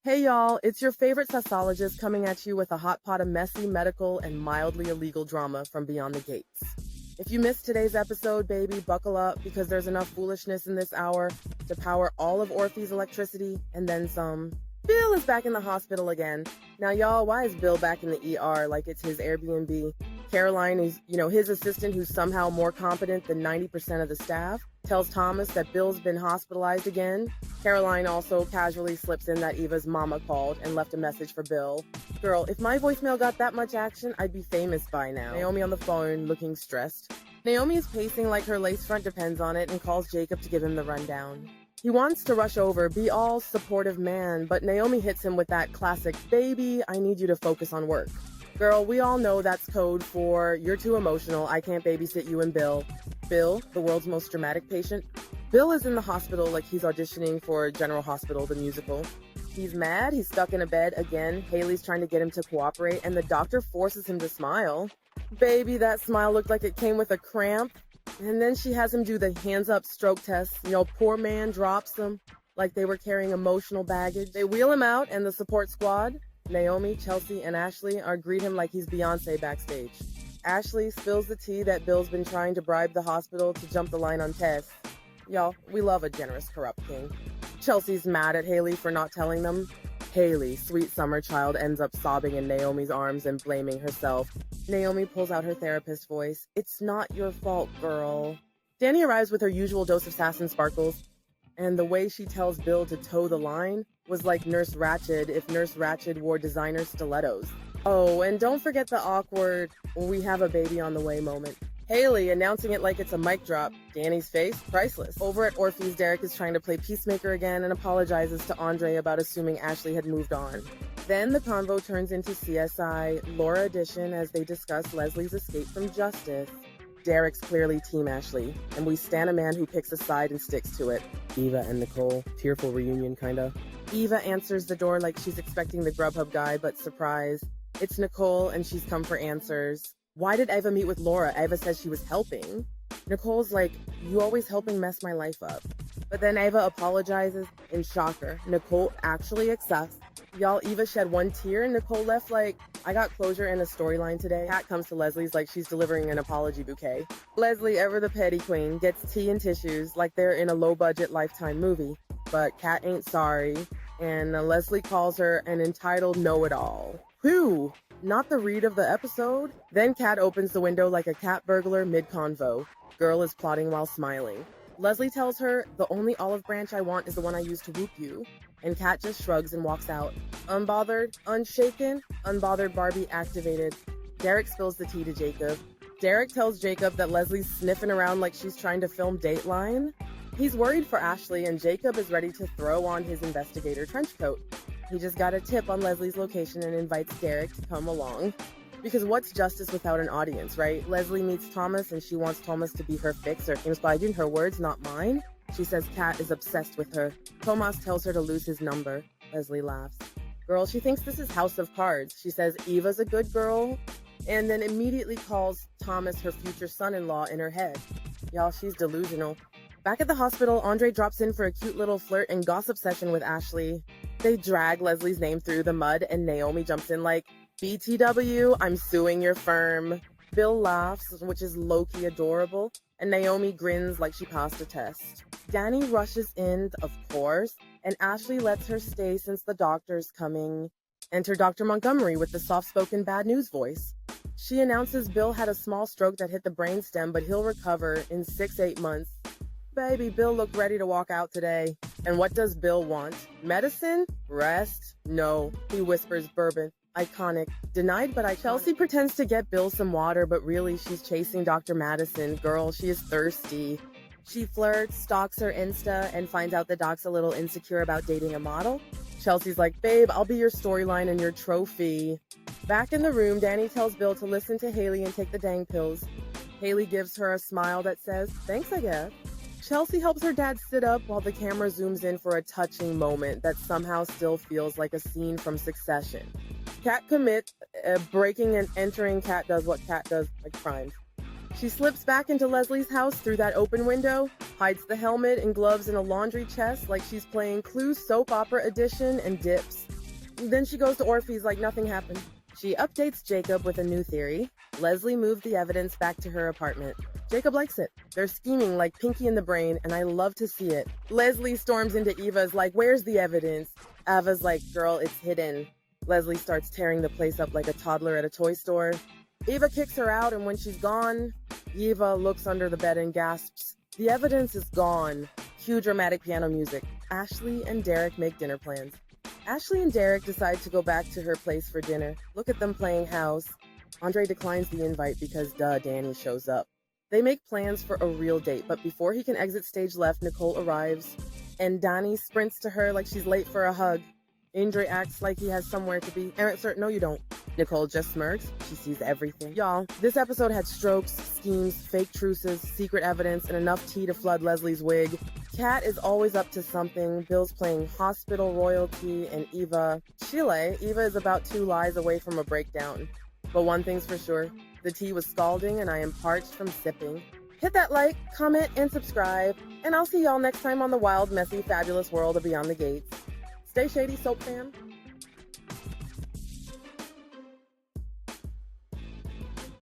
Hey y'all, it's your favorite sexologist coming at you with a hot pot of messy, medical, and mildly illegal drama from beyond the gates. If you missed today's episode, baby, buckle up because there's enough foolishness in this hour to power all of Orphe's electricity and then some. Bill is back in the hospital again. Now y'all, why is Bill back in the ER like it's his Airbnb? Caroline, who's, his assistant who's somehow more competent than 90% of the staff, tells Thomas that Bill's been hospitalized again. Caroline also casually slips in that Eva's mama called and left a message for Bill. Girl, if my voicemail got that much action, I'd be famous by now. Naomi on the phone, looking stressed. Naomi is pacing like her lace front depends on it and calls Jacob to give him the rundown. He wants to rush over, be all supportive man, but Naomi hits him with that classic, baby, I need you to focus on work. Girl, we all know that's code for, you're too emotional, I can't babysit you and Bill. Bill, the world's most dramatic patient. Bill is in the hospital like he's auditioning for General Hospital, the musical. He's mad, he's stuck in a bed again. Haley's trying to get him to cooperate, and the doctor forces him to smile. Baby, that smile looked like it came with a cramp. And then she has him do the hands up stroke test. Poor man drops them like they were carrying emotional baggage. They wheel him out, and the support squad, Naomi, Chelsea, and Ashley, greet him like he's Beyonce backstage. Ashley spills the tea that Bill's been trying to bribe the hospital to jump the line on tests. Y'all, we love a generous, corrupt king. Chelsea's mad at Haley for not telling them. Haley, sweet summer child, ends up sobbing in Naomi's arms and blaming herself. Naomi pulls out her therapist voice. It's not your fault, girl. Danny arrives with her usual dose of sass and sparkles, and the way she tells Bill to toe the line was like Nurse Ratched if Nurse Ratched wore designer stilettos. Oh, and don't forget the awkward, we have a baby on the way moment. Haley announcing it like it's a mic drop. Danny's face, priceless. Over at Orphe's, Derek is trying to play peacemaker again and apologizes to Andre about assuming Ashley had moved on. Then the convo turns into CSI Laura edition as they discuss Leslie's escape from justice. Derek's clearly Team Ashley, and we stan a man who picks a side and sticks to it. Eva and Nicole, tearful reunion kinda. Eva answers the door like she's expecting the Grubhub guy, but surprise, it's Nicole and she's come for answers. Why did Eva meet with Laura? Eva says she was helping. Nicole's like, you always helping mess my life up. But then Eva apologizes, and shocker, Nicole actually accepts. Y'all, Eva shed one tear and Nicole left like, I got closure in a storyline today. Kat comes to Leslie's like she's delivering an apology bouquet. Leslie, ever the petty queen, gets tea and tissues like they're in a low-budget Lifetime movie. But Kat ain't sorry, and Leslie calls her an entitled know-it-all. Whew! Not the read of the episode. Then Kat opens the window like a cat burglar mid-convo. Girl is plotting while smiling. Leslie tells her, the only olive branch I want is the one I used to whoop you. And Kat just shrugs and walks out. Unbothered, unshaken, unbothered Barbie activated. Derek spills the tea to Jacob. Derek tells Jacob that Leslie's sniffing around like she's trying to film Dateline. He's worried for Ashley, and Jacob is ready to throw on his investigator trench coat. He just got a tip on Leslie's location and invites Derek to come along. Because what's justice without an audience, right? Leslie meets Thomas and she wants Thomas to be her fixer. Inspired in her words, not mine. She says Kat is obsessed with her. Thomas tells her to lose his number. Leslie laughs. Girl, she thinks this is House of Cards. She says Eva's a good girl, and then immediately calls Thomas her future son-in-law in her head. Y'all, she's delusional. Back at the hospital, Andre drops in for a cute little flirt and gossip session with Ashley. They drag Leslie's name through the mud, and Naomi jumps in like, BTW, I'm suing your firm. Bill laughs, which is low-key adorable, and Naomi grins like she passed a test. Danny rushes in, of course, and Ashley lets her stay since the doctor's coming. Enter Dr. Montgomery with the soft-spoken bad news voice. She announces Bill had a small stroke that hit the brainstem, but he'll recover in 6-8 months. Baby, Bill looked ready to walk out today. And what does Bill want? Medicine? Rest? No. He whispers bourbon. Iconic. Denied, but Chelsea pretends to get Bill some water, but really she's chasing Dr. Madison. Girl, she is thirsty. She flirts, stalks her Insta, and finds out the doc's a little insecure about dating a model. Chelsea's like, babe, I'll be your storyline and your trophy. Back in the room, Danny tells Bill to listen to Haley and take the dang pills. Haley gives her a smile that says, thanks, I guess. Chelsea helps her dad sit up while the camera zooms in for a touching moment that somehow still feels like a scene from Succession. Kat commits, breaking and entering. Kat does what Kat does, like crimes. She slips back into Leslie's house through that open window, hides the helmet and gloves in a laundry chest like she's playing Clue Soap Opera Edition, and dips. Then she goes to Orpheus like nothing happened. She updates Jacob with a new theory. Leslie moved the evidence back to her apartment. Jacob likes it. They're scheming like Pinky in the Brain, and I love to see it. Leslie storms into Eva's like, where's the evidence? Ava's like, girl, it's hidden. Leslie starts tearing the place up like a toddler at a toy store. Eva kicks her out, and when she's gone, Eva looks under the bed and gasps, the evidence is gone. Cue dramatic piano music. Ashley and Derek make dinner plans. Ashley and Derek decide to go back to her place for dinner. Look at them playing house. Andre declines the invite because, Danny shows up. They make plans for a real date, but before he can exit stage left, Nicole arrives, and Danny sprints to her like she's late for a hug. Andre acts like he has somewhere to be. Sir, no you don't. Nicole just smirks. She sees everything. Y'all, this episode had strokes, schemes, fake truces, secret evidence, and enough tea to flood Leslie's wig. Kat is always up to something. Bill's playing hospital royalty, and Eva is about 2 lies away from a breakdown. But one thing's for sure, the tea was scalding and I am parched from sipping. Hit that like, comment, and subscribe, and I'll see y'all next time on the wild, messy, fabulous world of Beyond the Gates. Stay shady, soap fam.